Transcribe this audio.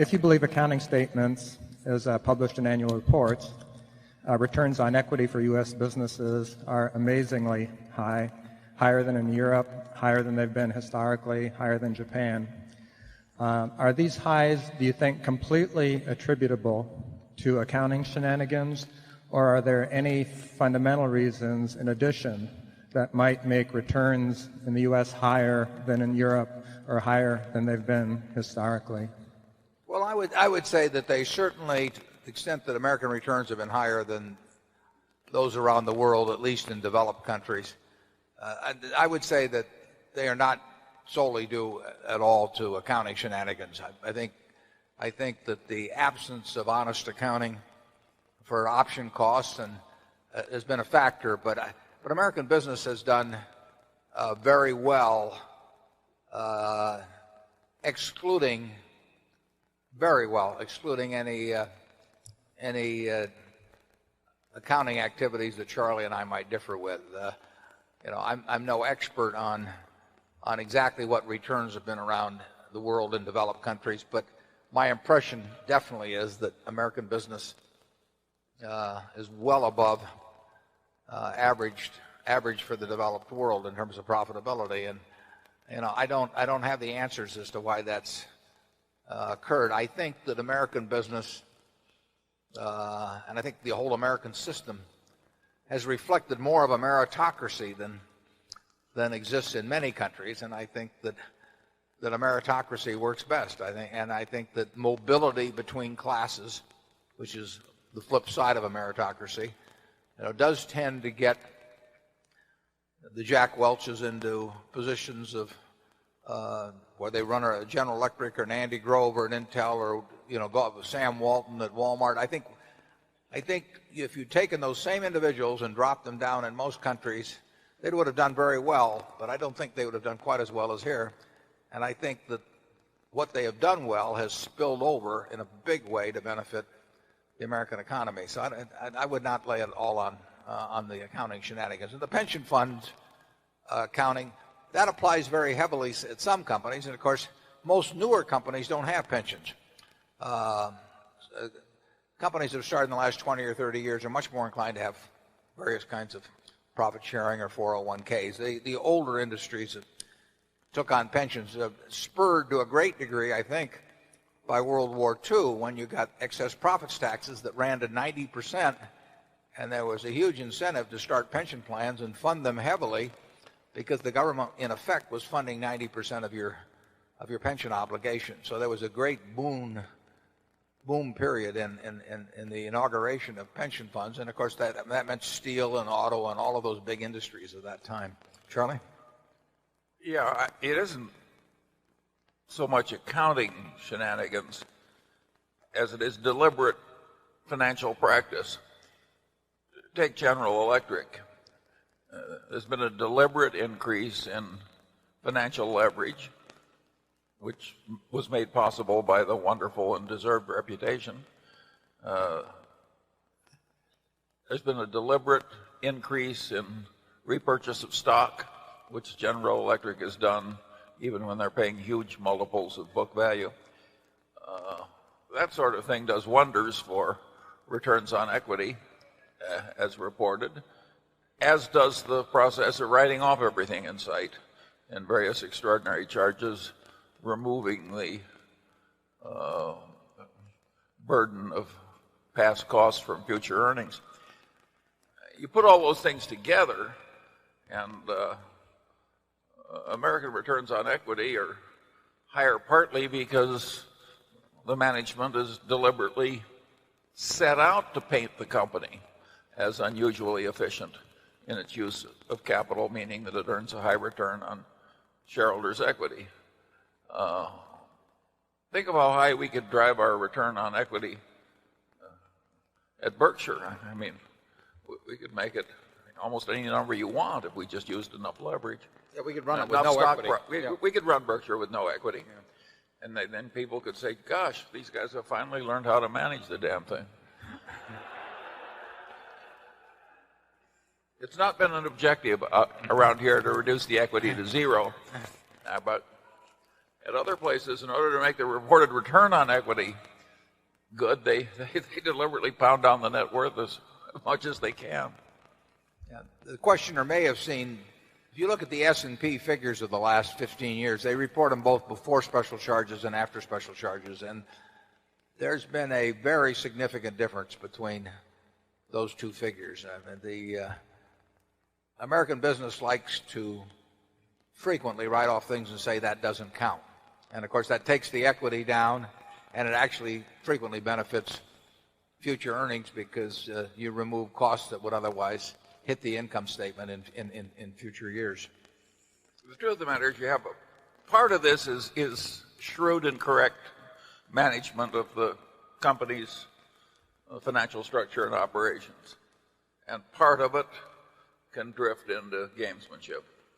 If you believe accounting statements as published in annual reports, returns on equity for U.S. businesses are amazingly high, higher than in Europe, higher than they've been historically, higher than Japan. Are these highs, do you think, completely attributable to accounting shenanigans, or are there any fundamental reasons in addition that might make returns in the U.S. higher than in Europe or higher than they've been historically? Well, I would say that they certainly, to the extent that American returns have been higher than those around the world, at least in developed countries, I would say that they are not solely due at all to accounting shenanigans. I think that the absence of honest accounting for option costs has been a factor, but American business has done very well, excluding any accounting activities that Charlie and I might differ with. I'm no expert on exactly what returns have been around the world in developed countries, but my impression definitely is that American business is well above average for the developed world in terms of profitability, and I don't have the answers as to why that's occurred. I think that American business and I think the whole American system has reflected more of a meritocracy than exists in many countries, and I think that a meritocracy works best. I think that mobility between classes, which is the flip side of a meritocracy, does tend to get the Jack Welches into positions of where they run a General Electric or an Andy Grove or an Intel, or go up with Sam Walton at Walmart. I think if you'd taken those same individuals and dropped them down in most countries, they would have done very well, but I don't think they would have done quite as well as here. And I think that what they have done well has spilled over in a big way to benefit the American economy. So I would not lay it all on the accounting shenanigans. And the pension fund accounting, that applies very heavily at some companies, and of course most newer companies don't have pensions. Companies that have started in the last 20 or 30 years are much more inclined to have various kinds of profit sharing or 401ks. The older industries that took on pensions, spurred to a great degree, I think, by World War II, when you got excess profits taxes that ran to 90%, and there was a huge incentive to start pension plans and fund them heavily, because the government in effect was funding 90% of your pension obligation. So there was a great boom period in the inauguration of pension funds, and of course that meant steel and auto and all of those big industries at that time. Charlie? Yeah, it isn't so much accounting shenanigans as it is deliberate financial practice. Take General Electric. There's been a deliberate increase in financial leverage, which was made possible by the wonderful and deserved reputation. There's been a deliberate increase in repurchase of stock, which General Electric has done even when they're paying huge multiples of book value. That sort of thing does wonders for returns on equity, as reported, as does the process of writing off everything in sight and various extraordinary charges, removing the burden of past costs from future earnings. You put all those things together, and American returns on equity are higher partly because the management is deliberately set out to paint the company as unusually efficient in its use of capital, meaning that it earns a high return on shareholders' equity. Think of how high we could drive our return on equity at Berkshire. I mean, we could make it almost any number you want if we just used enough leverage. Yeah, we could run it with no equity. We could run Berkshire with no equity. Yeah. And then people could say, gosh, these guys have finally learned how to manage the damn thing. It's not been an objective around here to reduce the equity to zero, but at other places, in order to make the reported return on equity good, they deliberately pound down the net worth as much as they can. Yeah, the questioner may have seen, if you look at the S&P figures of the last 15 years, they report them both before special charges and after special charges, and there's been a very significant difference between those two figures. I mean, the American business likes to frequently write off things and say that doesn't count. And of course that takes the equity down, and it actually frequently benefits future earnings because you remove costs that would otherwise hit the income statement in future years. The truth of the matter is you have part of this is shrewd and correct management of the company's financial structure and operations. And part of it can drift into gamesmanship.